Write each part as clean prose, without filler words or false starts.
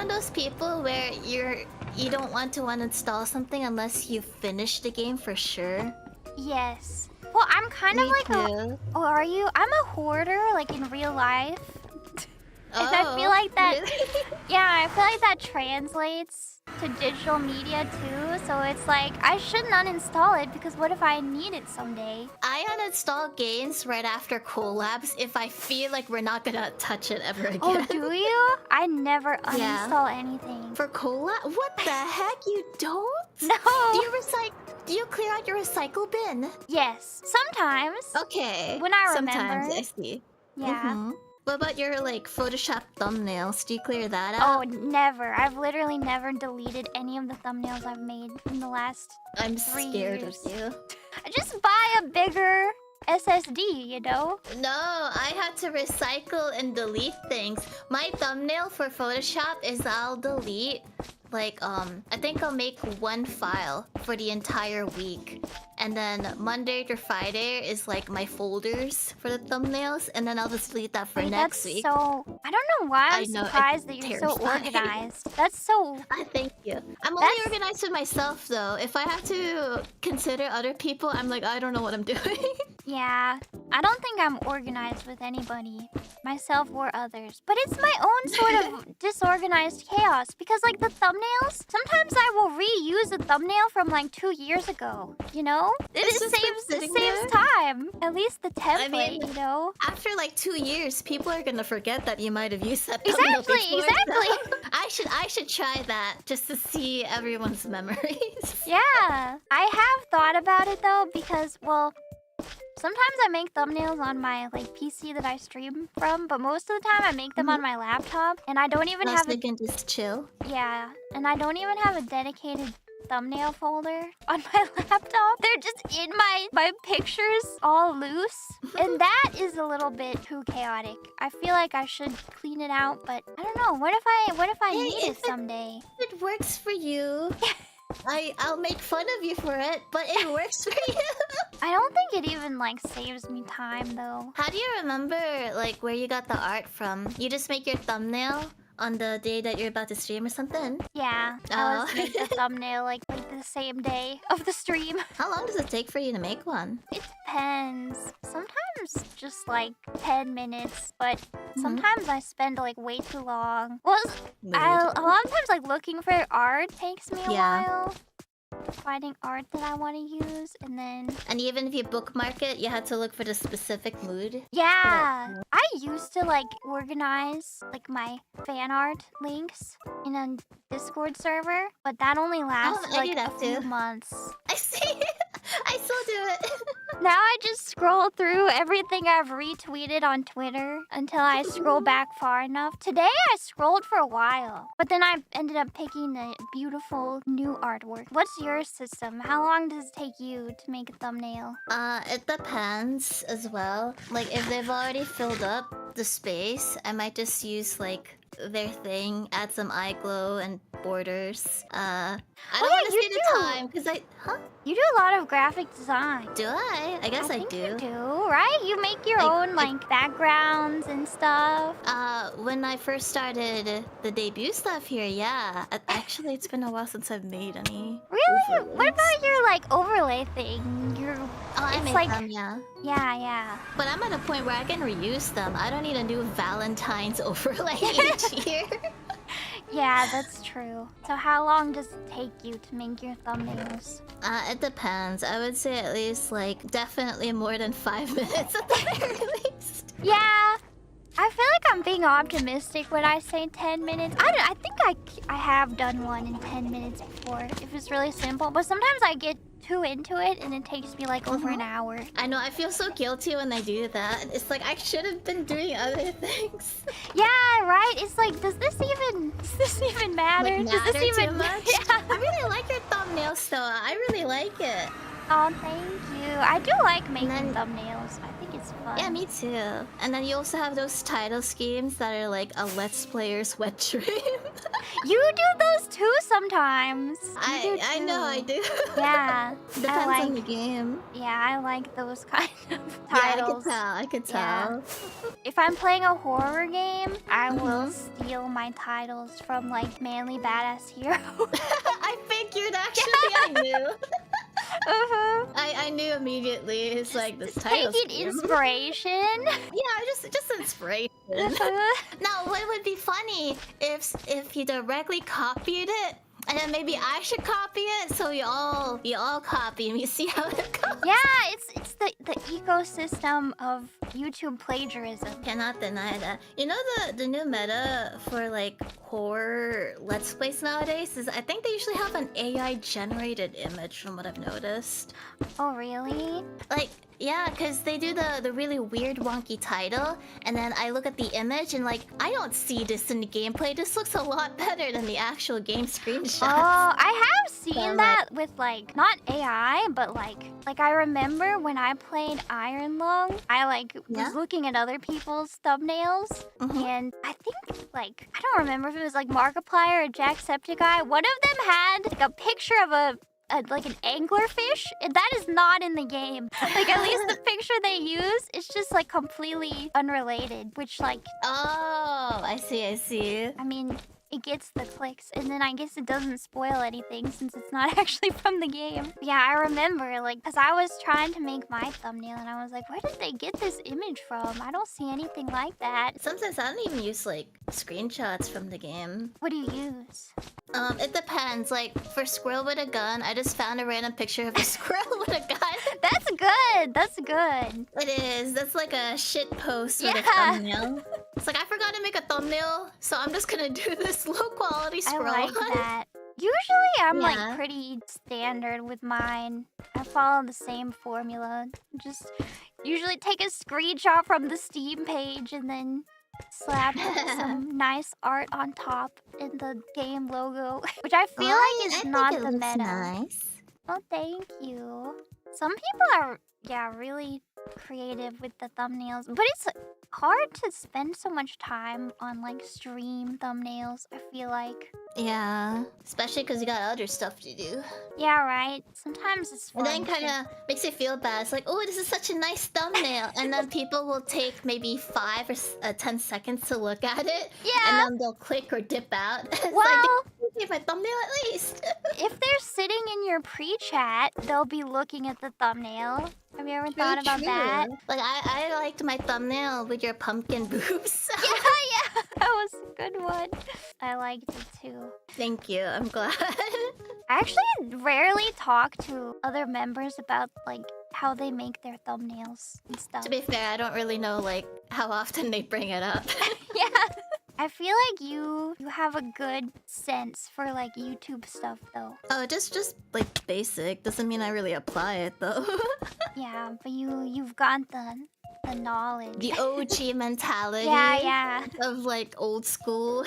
one of those people where you don't want to uninstall something unless you finish the game for sure? Yes. Well, I'm kind of Me like too. Oh, are you? I'm a hoarder, like in real life. And I feel like that. Really? Yeah, I feel like that translates to digital media too. So it's like I shouldn't uninstall it because what if I need it someday? I uninstall games right after collabs if I feel like we're not gonna touch it ever again. Oh, do you? I never Yeah. uninstall anything. For collab? What the heck? You don't? No. Do you clear out your recycle bin? Yes, sometimes. Okay. When I remember. Sometimes, I see. Yeah. What about your like Photoshop thumbnails? Do you clear that Oh, out? never. I've literally never deleted any of the thumbnails I've made in the last I'm 3 scared years. of you. Just buy a bigger SSD, you know? No, I had to recycle and delete things. My thumbnail for Photoshop is I'll delete like I think I'll make one file for the entire week. And then Monday to Friday is like my folders for the thumbnails, and then I'll just delete that for next week. So I don't know why I'm surprised that you're so organized. That's so I thank you. I'm only organized with myself though. If I have to consider other people, I'm like, I don't know what I'm doing. Yeah, I don't think I'm organized with anybody, myself or others. But it's my own sort of disorganized chaos because like the thumbnails, sometimes I will reuse a thumbnail from like 2 years ago, you know? It saves time. At least the template, I mean, you know? After like 2 years, people are gonna forget that you might have used that thumbnail before. Exactly. I should try that just to see everyone's memories. Yeah, I have thought about it though because, well, sometimes I make thumbnails on my like PC that I stream from, but most of the time I make them on my laptop, and I don't even have you can just chill. Yeah, and I don't even have a dedicated thumbnail folder on my laptop. They're just in my pictures all loose, and that is a little bit too chaotic. I feel like I should clean it out, but I don't know. What if I need it someday? It works for you. I'll make fun of you for it, but it works for you. I don't think it even like saves me time though. How do you remember like where you got the art from? You just make your thumbnail on the day that you're about to stream or something? Yeah, I was make the thumbnail like the same day of the stream. How long does it take for you to make one? It depends. Sometimes just like 10 minutes, but sometimes I spend like way too long. Well, a lot of times like looking for art takes me a while. Finding art that I want to use, and then... And even if you bookmark it, you had to look for the specific mood? Yeah! I used to like organize like my fan art links in a Discord server, but that only lasts like a few months. I see! I still do it! Now I just scroll through everything I've retweeted on Twitter until I scroll back far enough. Today I scrolled for a while, but then I ended up picking the beautiful new artwork. What's your system? How long does it take you to make a thumbnail? It depends as well. Like if they've already filled up the space, I might just use like their thing, add some eye glow and borders. I don't want to say the time because You do a lot of graphic design. Do I? I guess I do. You do, right? You make your own like backgrounds and stuff. When I first started the debut stuff here, yeah. Actually, it's been a while since I've made any. Really? What about your like overlay thing? I made them, yeah. Yeah. But I'm at a point where I can reuse them. I don't need a new Valentine's overlay each year. Yeah, that's true. So how long does it take you to make your thumbnails? It depends. I would say at least like definitely more than 5 minutes at the very least. Yeah. I feel like I'm being optimistic when I say 10 minutes. I think I have done one in 10 minutes before if it's really simple, but sometimes I get too into it and it takes me like over an hour. I know, I feel so guilty when I do that. It's like I should have been doing other things. Yeah, right? It's like, does this even matter? Like, does this even too much? Yeah. I really like your thumbnails though. I really like it. Oh, thank you. I do like making thumbnails. I think it's fun. Yeah, me too. And then you also have those title schemes that are like a Let's Player's wet dream. You do those too sometimes. You do I know I too. do. Yeah. Depends on the game. Yeah, I like those kind of Yeah, titles. I could Yeah. tell. If I'm playing a horror game, I will Mhm. steal my titles from like Manly Badass Hero. I figured actually I knew. Uh-huh. I knew immediately. It's like this title Taking scheme. inspiration. Yeah, just inspiration. Now, what would be funny if you directly copied it, and then maybe I should copy it, so we all copy and we see how it goes. Yeah, it's the ecosystem of YouTube plagiarism. Cannot deny that. You know the new meta for like horror let's plays nowadays is I think they usually have an AI generated image from what I've noticed. Oh really? Like yeah, because they do the really weird wonky title, and then I look at the image and like I don't see this in the gameplay. This looks a lot better than the actual game screenshots. Oh, I have seen So, that with like not AI, but like I remember when I played Iron Lung, I like Yeah? was looking at other people's thumbnails, Mhm. and I think like I don't remember if it was like Markiplier or Jacksepticeye. One of them had like a picture of a like an anglerfish, and that is not in the game. Like at least the picture they use is just like completely unrelated, which like Oh, I see. I mean, it gets the clicks, and then I guess it doesn't spoil anything since it's not actually from the game. Yeah, I remember, like, because I was trying to make my thumbnail, and I was like, where did they get this image from? I don't see anything like that. Sometimes I don't even use like screenshots from the game. What do you use? It depends. Like for squirrel with a gun, I just found a random picture of a squirrel with a gun. That's good. That's good. It is. That's like a shit post with a Yeah. thumbnail. It's like I forgot to make a thumbnail, so I'm just gonna do this low quality I squirrel like one. that. Usually, I'm Yeah. like pretty standard with mine. I follow the same formula. Just usually take a screenshot from the Steam page and then slap some nice art on top in the game logo, which I feel like is I not think it the looks meta. nice. Oh, thank you. Some people are, yeah, really creative with the thumbnails, but it's hard to spend so much time on like stream thumbnails, I feel like. Yeah, especially because you got other stuff to do. Yeah, right? Sometimes it's fun. And then kind of makes you feel bad. It's like, oh, this is such a nice thumbnail. And then people will take maybe 5 or 10 seconds to look at it. Yeah. And then they'll click or dip out. It's Well, like, give my thumbnail at least. if they're sitting in your pre-chat, they'll be looking at the thumbnail. Have you ever thought about that? Like, I liked my thumbnail with your pumpkin boobs. Yeah, that was a good one. I liked it too. Thank you. I'm glad. I actually rarely talk to other members about like how they make their thumbnails and stuff. To be fair, I don't really know like how often they bring it up. Yeah. I feel like you have a good sense for like YouTube stuff though. Oh, just like basic. Doesn't mean I really apply it though. Yeah, but you've got the knowledge. The OG mentality. Yeah. Of like old school.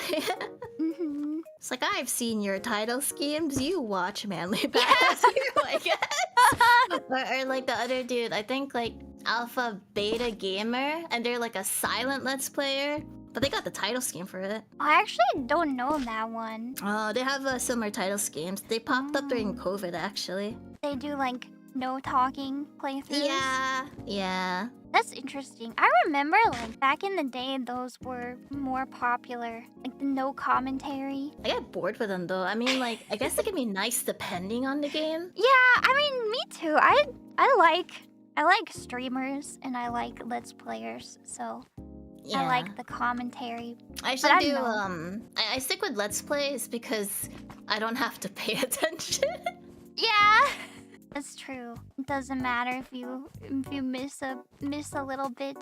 Mhm. It's like I've seen your title schemes. You watch Manly Badass Hero, I guess. or like the other dude, I think like Alpha Beta Gamer, and they're like a silent Let's Player, but they got the title scheme for it. I actually don't know that one. Oh, they have similar title schemes. They popped up during COVID, actually. They do like no talking playthroughs. Yeah. That's interesting. I remember like back in the day those were more popular. Like the no commentary. I get bored with them though. I mean, like, I guess they can be nice depending on the game. Yeah, I mean me too. I like streamers and I like Let's Players, so Yeah. I like the commentary. I But should I do don't know. I stick with Let's Plays because I don't have to pay attention. Yeah. That's true. It doesn't matter if you miss a little bit,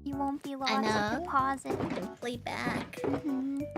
you won't be lost know. if you pause it. I can play back. Mhm.